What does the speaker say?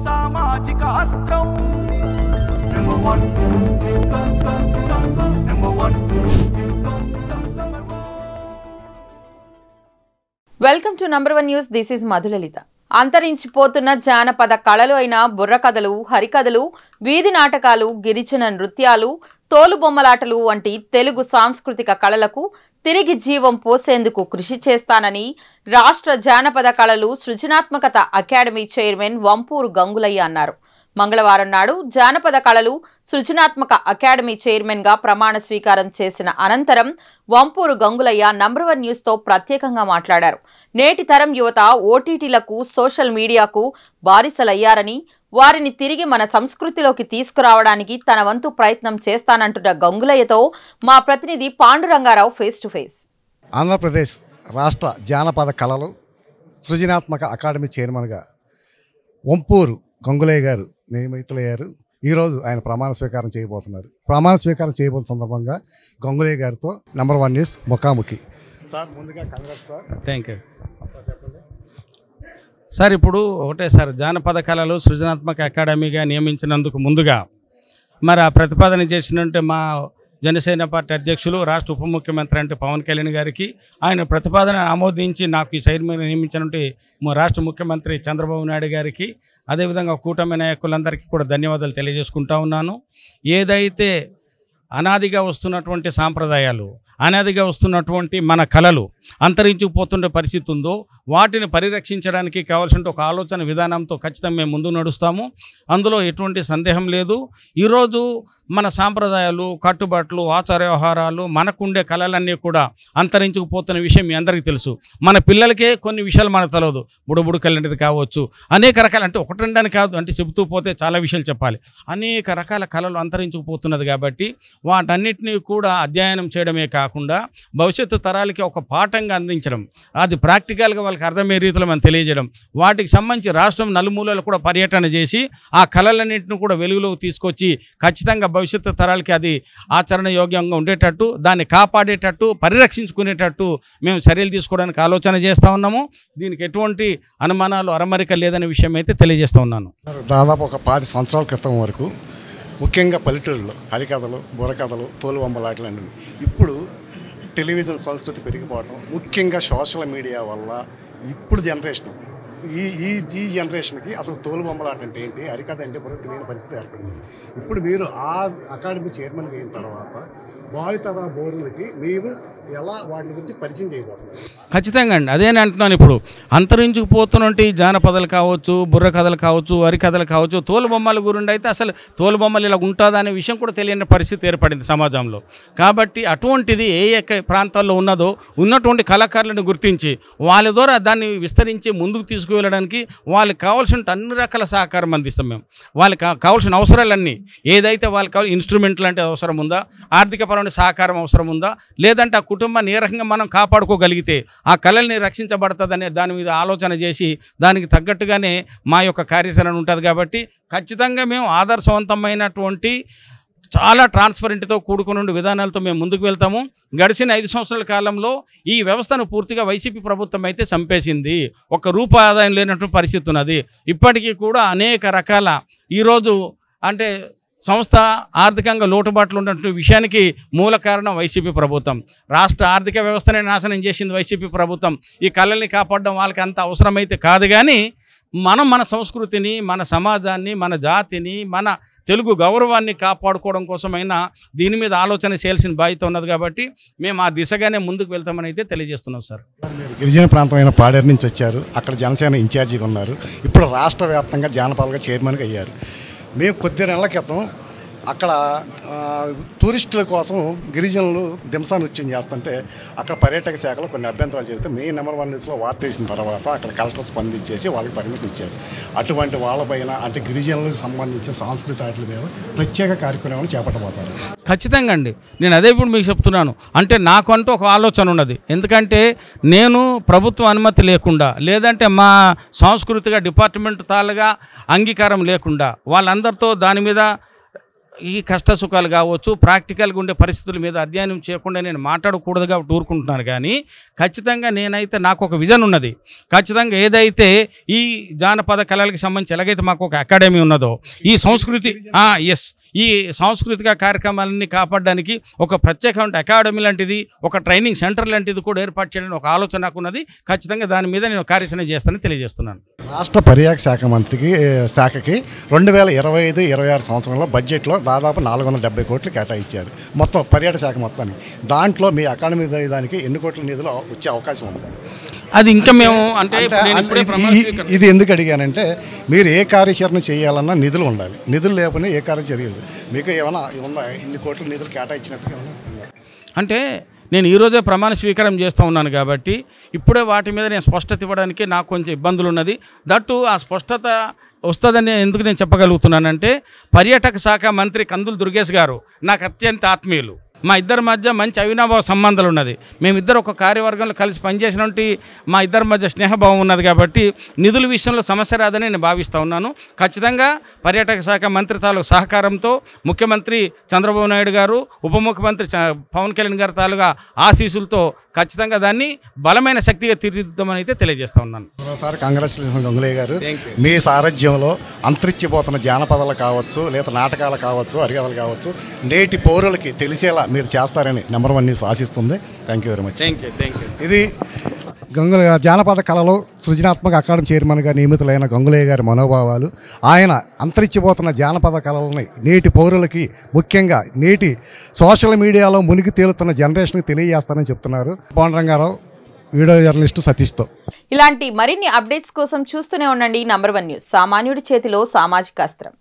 సామాజిక అస్త్రం welcome to number 1 news. This is Madhulalitha. అంతరించిపోతున్న జానపద కళలు అయిన బుర్రకథలు, హరికథలు, వీధి నాటకాలు, గిరిజన నృత్యాలు, తోలుబొమ్మలాటలు వంటి తెలుగు సాంస్కృతిక కళలకు తిరిగి జీవం పోసేందుకు కృషి చేస్తానని రాష్ట్ర జానపద కళలు సృజనాత్మకత అకాడమీ చైర్మన్ వంపూరు గంగులయ్య అన్నారు. మంగళవారం నాడు జానపద కళలు సృజనాత్మక అకాడమీ చైర్మన్ గా ప్రమాణ స్వీకారం చేసిన అనంతరం వంపూరు గంగులయ్య నంబర్ 1 న్యూస్ తో ప్రత్యేకంగా మాట్లాడారు. నేటి తరం యువత ఓటీటీలకు, సోషల్ మీడియాకు బానిసలయ్యారని, వారిని తిరిగి మన సంస్కృతిలోకి తీసుకురావడానికి తన వంతు ప్రయత్నం చేస్తానంటున్న గంగులయ్యతో మా ప్రతినిధి Panduranga Rao face to face. Andhra Pradesh రాష్ట్ర జానపద కళలు సృజనాత్మక అకాడమీ చైర్మన్గా వంపూరు గంగులయ్య గారు నియమితులయ్యారు. ఈరోజు ఆయన ప్రమాణ స్వీకారం చేయబోతున్నారు. ప్రమాణ స్వీకారం చేయబోతున్న సందర్భంగా గంగులయ్య గారితో నంబర్ 1 న్యూస్ ముఖాముఖి. సార్, ముందుగా Congress sir. Thank you sir. ఇప్పుడు ఒకటే సార్, జానపద కళలు సృజనాత్మక అకాడమీగా నియమించినందుకు ముందుగా మరి ఆ ప్రతిపాదన చేసినట్టు మా జనసేన పార్టీ అధ్యక్షులు, రాష్ట్ర ఉప ముఖ్యమంత్రి అంటే పవన్ కళ్యాణ్ గారికి, ఆయన ప్రతిపాదన ఆమోదించి నాకు ఈ చైర్మన్ నియమించినట్టు రాష్ట్ర ముఖ్యమంత్రి చంద్రబాబు నాయుడు గారికి, అదేవిధంగా కూటమి నాయకులందరికీ కూడా ధన్యవాదాలు తెలియజేసుకుంటా ఉన్నాను. ఏదైతే అనాదిగా వస్తున్నటువంటి సాంప్రదాయాలు, అనాదిగా వస్తున్నటువంటి మన కళలు అంతరించిపోతుండే పరిస్థితి ఉందో వాటిని పరిరక్షించడానికి కావాల్సిన ఒక ఆలోచన విధానంతో ఖచ్చితంగా మేము ముందు నడుస్తాము. అందులో ఎటువంటి సందేహం లేదు. ఈరోజు మన సాంప్రదాయాలు, కట్టుబాట్లు, ఆచార వ్యవహారాలు, మనకుండే కళలన్నీ కూడా అంతరించుకుపోతున్న విషయం మీ అందరికీ తెలుసు. మన పిల్లలకే కొన్ని విషయాలు మనకు తెలియదు. బుడబుడు కళ్ళంటిది కావచ్చు, అనేక రకాల, అంటే ఒకటి రెండని కాదు, అంటే చెబుతూ పోతే చాలా విషయాలు చెప్పాలి. అనేక రకాల కళలు అంతరించుకుపోతున్నది కాబట్టి వాటన్నిటినీ కూడా అధ్యయనం చేయడమే కాకుండా భవిష్యత్తు తరాలకి ఒక పాఠంగా అందించడం, అది ప్రాక్టికల్గా వాళ్ళకి అర్థమయ్యే రీతిలో మనం తెలియజేయడం, వాటికి సంబంధించి రాష్ట్రం నలుమూలలు కూడా పర్యటన చేసి ఆ కళలన్నింటిని కూడా వెలుగులోకి తీసుకొచ్చి ఖచ్చితంగా భవిష్యత్తు తరాలకి అది ఆచరణ యోగ్యంగా ఉండేటట్టు, దాన్ని కాపాడేటట్టు, పరిరక్షించుకునేటట్టు మేము చర్యలు తీసుకోవడానికి ఆలోచన చేస్తూ ఉన్నాము. దీనికి ఎటువంటి అనుమానాలు, అరమరిక లేదనే విషయం అయితే తెలియజేస్తూ ఉన్నాను. దాదాపు ఒక 10 సంవత్సరాల క్రితం వరకు ముఖ్యంగా పల్లెటూరులో హరికథలు, బుర్రకథలు, తోలుబొమ్మలాటలు అనేవి. ఇప్పుడు టెలివిజన్ సంస్కృతి పెరిగిపోవడం, ముఖ్యంగా సోషల్ మీడియా వల్ల ఇప్పుడు జనరేషన్ ఈ జనరేషన్కి అసలు తోలుబొమ్మలాట అంటే ఏంటి, హరికథ అంటే కూడా తెలియని పరిస్థితి ఏర్పడింది. ఇప్పుడు మీరు ఆ అకాడమీ చైర్మన్ అయిన తర్వాత భావితర బోర్డులకి మీరు ఎలా వాటి గురించి పరిచయం చేయబోతున్నారు? ఖచ్చితంగా అండి, అదేనే అంటున్నాను. ఇప్పుడు అంతరించుకుపోతున్నట్టు జానపదాలు కావచ్చు, బుర్ర కథలు కావచ్చు, హరికథలు కావచ్చు, తోలుబొమ్మల గురించి అయితే అసలు తోలుబొమ్మలు ఇలా ఉంటుందా అనే విషయం కూడా తెలియని పరిస్థితి ఏర్పడింది సమాజంలో. కాబట్టి అటువంటిది ఏ ప్రాంతాల్లో ఉన్నదో ఉన్నటువంటి కళాకారులను గుర్తించి వాళ్ళ ద్వారా దాన్ని విస్తరించి ముందుకు తీసుకువెళ్ళడానికి వాళ్ళకి కావాల్సిన అన్ని రకాల సహకారం అందిస్తాం మేము. వాళ్ళకి కావాల్సిన అవసరాలన్నీ, ఏదైతే వాళ్ళకి కావాలి, ఇన్స్ట్రుమెంట్లు అంటే అవసరం ఉందా, ఆర్థికపరమైన సహకారం అవసరం ఉందా, లేదంటే ఆ కుటుంబాన్ని ఏ రకంగా మనం కాపాడుకోగలిగితే ఆ కళల్ని రక్షించబడుతుందనే దాని మీద ఆలోచన చేసి దానికి తగ్గట్టుగానే మా యొక్క కార్యాచరణ ఉంటుంది. కాబట్టి ఖచ్చితంగా మేము ఆదర్శవంతమైనటువంటి చాలా ట్రాన్స్పరెంట్తో కూడుకున్న విధానాలతో మేము ముందుకు వెళ్తాము. గడిచిన 5 సంవత్సరాల కాలంలో ఈ వ్యవస్థను పూర్తిగా వైసీపీ ప్రభుత్వం అయితే చంపేసింది. ఒక రూపాయి ఆదాయం లేనటువంటి పరిస్థితి ఉన్నది. ఇప్పటికీ కూడా అనేక రకాల ఈరోజు అంటే సంస్థ ఆర్థికంగా లోటుబాట్లు ఉన్నటువంటి విషయానికి మూల కారణం వైసీపీ ప్రభుత్వం. రాష్ట్ర ఆర్థిక వ్యవస్థనే నాశనం చేసింది వైసీపీ ప్రభుత్వం. ఈ కళల్ని కాపాడడం వాళ్ళకి అంత అవసరమైతే కాదు, కానీ మన సంస్కృతిని, మన సమాజాన్ని, మన జాతిని, మన తెలుగు గౌరవాన్ని కాపాడుకోవడం కోసమైనా దీని మీద ఆలోచన చేయాల్సిన బాధ్యత ఉన్నది. కాబట్టి మేము ఆ దిశగానే ముందుకు వెళ్తామని అయితే తెలియజేస్తున్నాం సార్. గిరిజన ప్రాంతమైన పాడేరు నుంచి వచ్చారు, అక్కడ జనసేన ఇన్ఛార్జిగా ఉన్నారు. ఇప్పుడు రాష్ట్ర వ్యాప్తంగా జానపదాలుగా చైర్మన్గా అయ్యారు. మేము కొద్ది నెలల క్రితం అక్కడ టూరిస్టుల కోసం గిరిజనులు దింసా నృత్యం చేస్తుంటే అక్కడ పర్యాటక శాఖలో కొన్ని అభ్యంతరాలు చెబితే మీ నంబర్ 1 న్యూస్లో వార్త వేసిన తర్వాత అక్కడ కలెక్టర్ స్పందించేసి వాళ్ళకి పర్మిషన్ ఇచ్చారు. అటువంటి వాళ్ళపైన అంటే గిరిజనులకు సంబంధించిన సాంస్కృతిక వాటి మీద ప్రత్యేక కార్యక్రమాలు చేపట్టబోతారు. ఖచ్చితంగా అండి, నేను అదే ఇప్పుడు మీకు చెప్తున్నాను. అంటే నాకు అంటూ ఒక ఆలోచన ఉన్నది. ఎందుకంటే నేను ప్రభుత్వ అనుమతి లేకుండా, లేదంటే మా సాంస్కృతిక డిపార్ట్మెంట్ తాలుగా అంగీకారం లేకుండా వాళ్ళందరితో దాని మీద ఈ కష్ట సుఖాలు కావచ్చు, ప్రాక్టికల్గా ఉండే పరిస్థితుల మీద అధ్యయనం చేయకుండా నేను మాట్లాడకూడదు కాబట్టి ఊరుకుంటున్నాను. కానీ ఖచ్చితంగా నేనైతే నాకు ఒక విజన్ ఉన్నది. ఖచ్చితంగా ఏదైతే ఈ జానపద కళలకు సంబంధించి ఎలాగైతే మాకు ఒక అకాడమీ ఉన్నదో, ఈ సంస్కృతి ఈ సాంస్కృతిక కార్యక్రమాలన్నీ కాపాడడానికి ఒక ప్రత్యేకమైన అకాడమీ లాంటిది, ఒక ట్రైనింగ్ సెంటర్ లాంటిది కూడా ఏర్పాటు చేయడానికి ఒక ఆలోచన నాకు ఉన్నది. ఖచ్చితంగా దాని మీద నేను కార్యాచరణ చేస్తానని తెలియజేస్తున్నాను. రాష్ట్ర పర్యాటక శాఖకి 2025-26 సంవత్సరంలో బడ్జెట్లో దాదాపు 470 కోట్లు కేటాయించారు మొత్తం పర్యాటక శాఖ మొత్తానికి. దాంట్లో మీ అకాడమీ దానికి ఎన్ని కోట్ల నిధులు వచ్చే అవకాశం ఉంది? అది ఇంకా మేము ఇది ఎందుకు అడిగానంటే, మీరు ఏ కార్యాచరణ చేయాలన్నా నిధులు ఉండాలి. నిధులు లేకపోతే ఏ కార్యాచరణ మీకు ఏమైనా ఉందా? ఇన్ని కోట్ల నిధులు కేటాయించినట్టుగా అంటే నేను ఈరోజే ప్రమాణ స్వీకారం చేస్తూ ఉన్నాను కాబట్టి ఇప్పుడే వాటి మీద నేను స్పష్టత ఇవ్వడానికి నాకు కొంచెం ఇబ్బందులు ఉన్నది. దట్టు ఆ స్పష్టత వస్తుందని ఎందుకు నేను చెప్పగలుగుతున్నానంటే, పర్యాటక శాఖ మంత్రి కందులు దుర్గేష్ గారు నాకు అత్యంత ఆత్మీయులు. మా ఇద్దరి మధ్య మంచి అవినాభావ సంబంధాలు ఉన్నది. మేమిద్దరు ఒక కార్యవర్గంలో కలిసి పనిచేసినటువంటి మా ఇద్దరి మధ్య స్నేహభావం ఉన్నది. కాబట్టి నిధుల విషయంలో సమస్య రాదని నేను భావిస్తూ ఉన్నాను. ఖచ్చితంగా పర్యాటక శాఖ మంత్రి తాలూకు సహకారంతో, ముఖ్యమంత్రి చంద్రబాబు నాయుడు గారు, ఉప ముఖ్యమంత్రి పవన్ కళ్యాణ్ గారి తాలూగా ఆశీస్సులతో ఖచ్చితంగా దాన్ని బలమైన శక్తిగా తీర్చిదిద్దామని అయితే తెలియజేస్తూ ఉన్నాను. మరోసారి కాంగ్రెచులేషన్ గంగులయ్య గారు. మీ సారథ్యంలో అంతరించిపోతున్న జానపదాలు కావచ్చు, లేదా నాటకాలు కావచ్చు, హరికథలు కావచ్చు, నేటి పౌరులకి తెలిసేలా మీరు చేస్తారని నెంబర్ 1 న్యూస్ ఆశిస్తుంది. Thank you very much. ఇది జానపద కళలో సృజనాత్మక అకాడమీ చైర్మన్గా నియమితులైన గంగులయ్య గారి మనోభావాలు. ఆయన అంతరించిపోతున్న జానపద కళలని నేటి పౌరులకి, ముఖ్యంగా నేటి సోషల్ మీడియాలో మునిగి తేలుతున్న జనరేషన్కి తెలియజేస్తారని చెప్తున్నారు. పాండురంగారావు, వీడియో జర్నలిస్టు సతీష్తో. ఇలాంటి మరిన్ని అప్డేట్స్ కోసం చూస్తూనే ఉండండి నంబర్ 1 న్యూస్. సామాన్యుడి చేతిలో సామాజిక అస్త్రం.